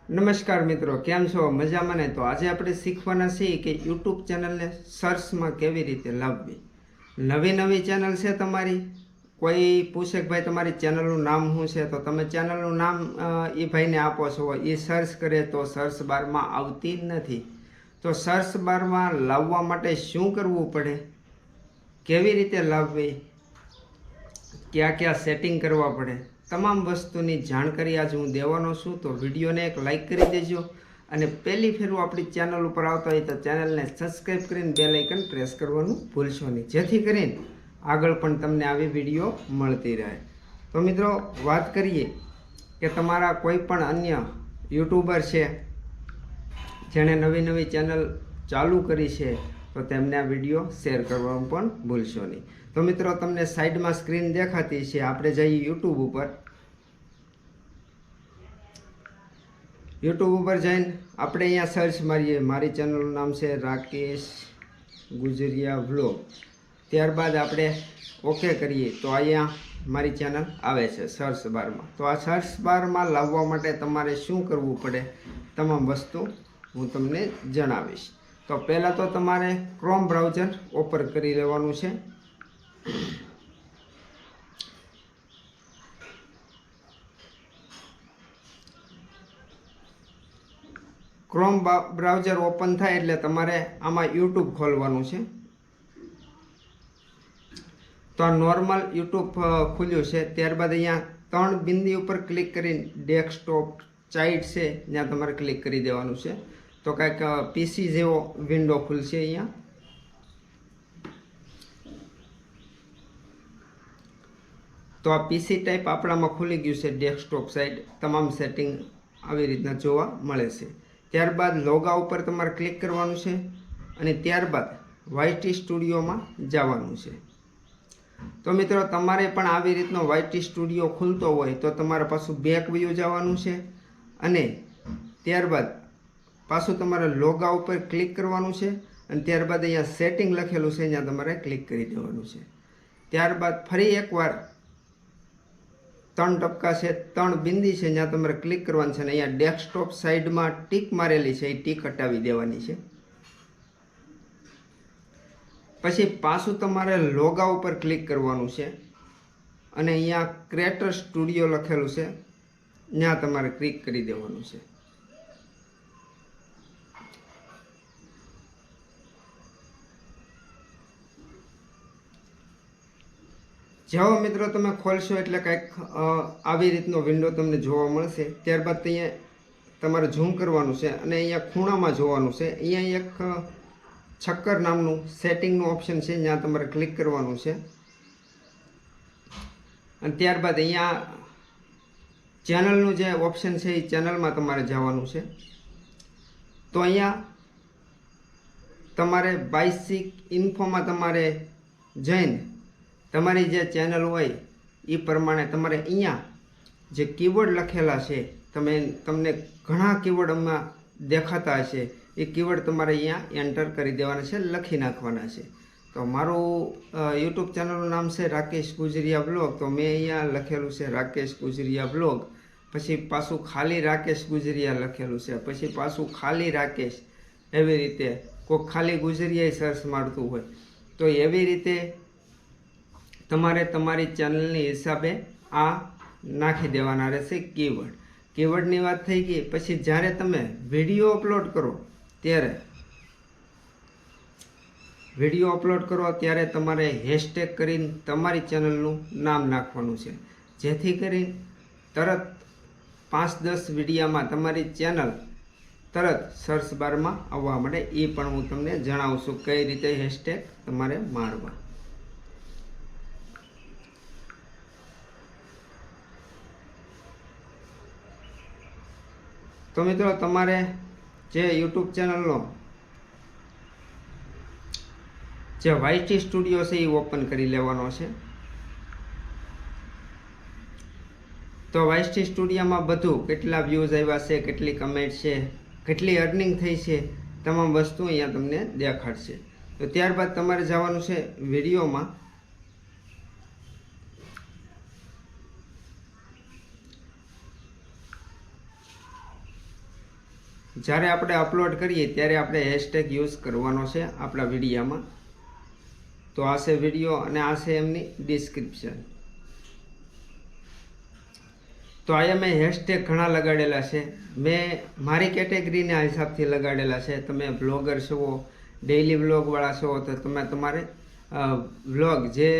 નમસ્કાર મિત્રો, કેમ છો? મજામાં ને? તો આજે આપણે શીખવાના છીએ કે યુટ્યુબ ચેનલને સર્ચમાં કેવી રીતે લાવવી. નવી ચેનલ છે તમારી, કોઈ પૂછે કે ભાઈ તમારી ચેનલનું નામ શું છે, તો તમે ચેનલનું નામ એ ભાઈને આપો છો, એ સર્ચ કરે તો સર્ચ બારમાં આવતી નથી. તો સર્ચ બારમાં લાવવા માટે શું કરવું પડે, કેવી રીતે લાવવી, કયા સેટિંગ કરવા પડે, તમામ વસ્તુની જાણકારી આજે હું દેવાનો છું. તો વિડીયોને એક લાઇક કરી દેજો અને પહેલી ફેરું આપણી ચેનલ ઉપર આવતા હોય તો ચેનલને સબસ્ક્રાઈબ કરીને બેલ આઇકન પ્રેસ કરવાનું ભૂલશો નહીં, જેથી કરીને આગળ પણ તમને આવી વિડીયો મળતી રહે. તો મિત્રો, વાત કરીએ કે તમારા કોઈ પણ અન્ય યુટ્યુબર છે જેણે નવી ચેનલ ચાલુ કરી છે, તો તેમને આ વિડીયો શેર કરવાનું પણ ભૂલશો નહીં. તો મિત્રો, તમને સાઈડમાં સ્ક્રીન દેખાતી છે, આપણે જઈએ યુટ્યુબ ઉપર. યુટ્યુબ ઉપર જઈને આપણે અહીંયા સર્ચ મારીએ. મારી ચેનલનું નામ છે રાકેશ ગુજરિયા વ્લોગ. ત્યારબાદ આપણે ઓકે કરીએ તો અહીંયા મારી ચેનલ આવે છે સર્ચ બારમાં. તો આ સર્ચ બારમાં લાવવા માટે તમારે શું કરવું પડે, તમામ વસ્તુ હું તમને જણાવીશ. તો પહેલાં તો તમારે ક્રોમ બ્રાઉઝર ઓપન કરી લેવાનું છે. ક્રોમ બ્રાઉઝર ઓપન થાય એટલે તમારે આમાં યુટ્યુબ ખોલવાનું છે. તો આ નોર્મલ યુટ્યુબ ખુલ્યું છે. ત્યારબાદ અહીંયા 3 બિંદી ઉપર ક્લિક કરીને ડેસ્કટોપ સાઇટ છે ત્યાં તમારે ક્લિક કરી દેવાનું છે. તો કાંઈક પીસી જેવો વિન્ડો ખુલશે અહીંયા. તો આ પીસી ટાઈપ આપણામાં ખુલી ગયું છે. ડેસ્કટોપ સાઇટ તમામ સેટિંગ આવી રીતના જોવા મળે છે. ત્યારબાદ લોગા ઉપર તમારે ક્લિક કરવાનું છે અને ત્યારબાદ વાયટી સ્ટુડિયોમાં જવાનું છે. તો મિત્રો, તમારે પણ આવી રીતનો વાયટી સ્ટુડિયો ખુલતો હોય તો તમારે પાછું બેક વ્યૂ જવાનું છે અને ત્યારબાદ પાછું તમારે લોગા ઉપર ક્લિક કરવાનું છે અને ત્યારબાદ અહીંયા સેટિંગ લખેલું છે ત્યાં તમારે ક્લિક કરી દેવાનું છે. ત્યારબાદ ફરી એકવાર 3 ટપકા છે, 3 બિંદી છે જ્યાં તમારે ક્લિક કરવાનું છે અને અહીંયા ડેસ્કટોપ સાઈડમાં ટીક મારેલી છે, એ ટીક હટાવી દેવાની છે. પછી પાછું તમારે લોગા ઉપર ક્લિક કરવાનું છે અને અહીંયા ક્રિએટર સ્ટુડિયો લખેલું છે ત્યાં તમારે ક્લિક કરી દેવાનું છે. જેવો મિત્રો તમે ખોલશો એટલે કંઈક આવી રીતનો વિન્ડો તમને જોવા મળશે. ત્યારબાદ અહીંયા તમારે ઝૂમ કરવાનું છે અને અહીંયા ખૂણામાં જોવાનું છે. અહીંયા એક છક્કર નામનું સેટિંગનું ઓપ્શન છે, જ્યાં તમારે ક્લિક કરવાનું છે અને ત્યારબાદ અહીંયા ચેનલનું જે ઓપ્શન છે એ ચેનલમાં તમારે જવાનું છે. તો અહીંયા તમારે બેસિક ઇન્ફોમાં તમારે જઈને તમારી જે ચેનલ હોય એ પ્રમાણે તમારે અહીંયા જે કીવર્ડ લખેલા છે, તમને ઘણા કીવર્ડ આમાં દેખાતા હશે, એ કીવર્ડ તમારે અહીંયા એન્ટર કરી દેવાના છે, લખી નાખવાના છે. તો મારું યુટ્યુબ ચેનલનું નામ છે રાકેશ ગુજરિયા બ્લોગ. તો મેં અહીંયા લખેલું છે રાકેશ ગુજરિયા બ્લોગ, પછી પાછું ખાલી રાકેશ ગુજરિયા લખેલું છે, પછી પાછું ખાલી રાકેશ. એવી રીતે કોઈ ખાલી ગુજરિયા સર્ચ મારતું હોય તો એવી રીતે તમારે તમારી ચેનલની હિસાબે આ નાખી દેવાના રહેશે કીવર્ડ. કીવર્ડની વાત થઈ ગઈ. પછી જ્યારે તમે વિડીયો અપલોડ કરો ત્યારે તમારે હેશટેગ કરીને તમારી ચેનલનું નામ નાખવાનું છે, જેથી કરીને તરત 5-10 વિડીયામાં તમારી ચેનલ તરત સર્ચ બારમાં આવવા માટે એ પણ હું તમને જણાવું છું કઈ રીતે હેશટેગ તમારે મારવા. તો મિત્રો, તમારે જે યુટ્યુબ ચેનલનો જે વાયટી સ્ટુડિયો છે એ ઓપન કરી લેવાનો છે. તો વાયટી સ્ટુડિયોમાં બધું કેટલા વ્યૂઝ આવ્યા છે, કેટલી કમેન્ટ છે, કેટલી અર્નિંગ થઈ છે, તમામ વસ્તુ અહીંયા તમને દેખાડશે. તો ત્યારબાદ તમારે જવાનું છે વિડીયોમાં. જ્યારે આપણે અપલોડ કરીએ ત્યારે આપણે હેશટેગ યુઝ કરવાનો છે આપણા વિડીયામાં. તો આ છે વિડીયો અને આ છે એમની ડિસ્ક્રિપ્શન. તો અહીંયા મેં હેશટેગ ઘણા લગાડેલા છે. મેં મારી કેટેગરીના હિસાબથી લગાડેલા છે. તમે બ્લોગર છો, ડેઇલી વ્લોગવાળા છો, તો તમે તમારે વ્લોગ જે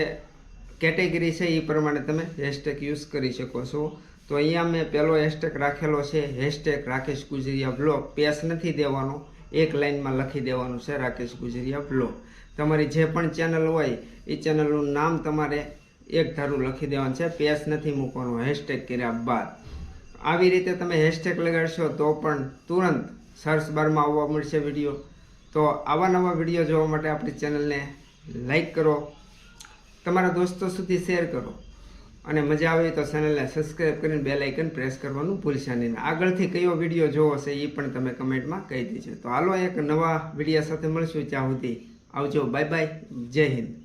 કેટેગરી છે એ પ્રમાણે તમે હેશટેગ યુઝ કરી શકો છો. તો અહીંયા મેં પહેલો હેશટેગ રાખેલો છે હેશટેગ રાકેશ ગુજરિયા બ્લોગ. પેસ નથી દેવાનો, એક લાઇનમાં લખી દેવાનું છે રાકેશ ગુજરિયા બ્લોગ. તમારી જે પણ ચેનલ હોય એ ચેનલનું નામ તમારે એક ધારું લખી દેવાનું છે, પેસ નથી મૂકવાનું હેશટેગ કર્યા બાદ. આવી રીતે તમે હેશટેગ લગાડશો તો પણ તુરંત સર્ચ બારમાં આવવા મળશે વિડીયો. તો આવા નવા વિડીયો જોવા માટે આપણી ચેનલને લાઈક કરો, તમારા દોસ્તો સુધી શેર કરો અને મજા આવે તો ચેનલને સબસ્ક્રાઈબ કરીને બેલ આઇકન પ્રેસ કરવાનું ભૂલશા નહીં. આગળથી કયો વિડીયો જોવો છે એ પણ તમે કમેન્ટમાં કહી દેજો. તો હાલો એક નવા વિડીયો સાથે મળશું. ત્યાં સુધી આવજો, બાય બાય, જય હિન્દ.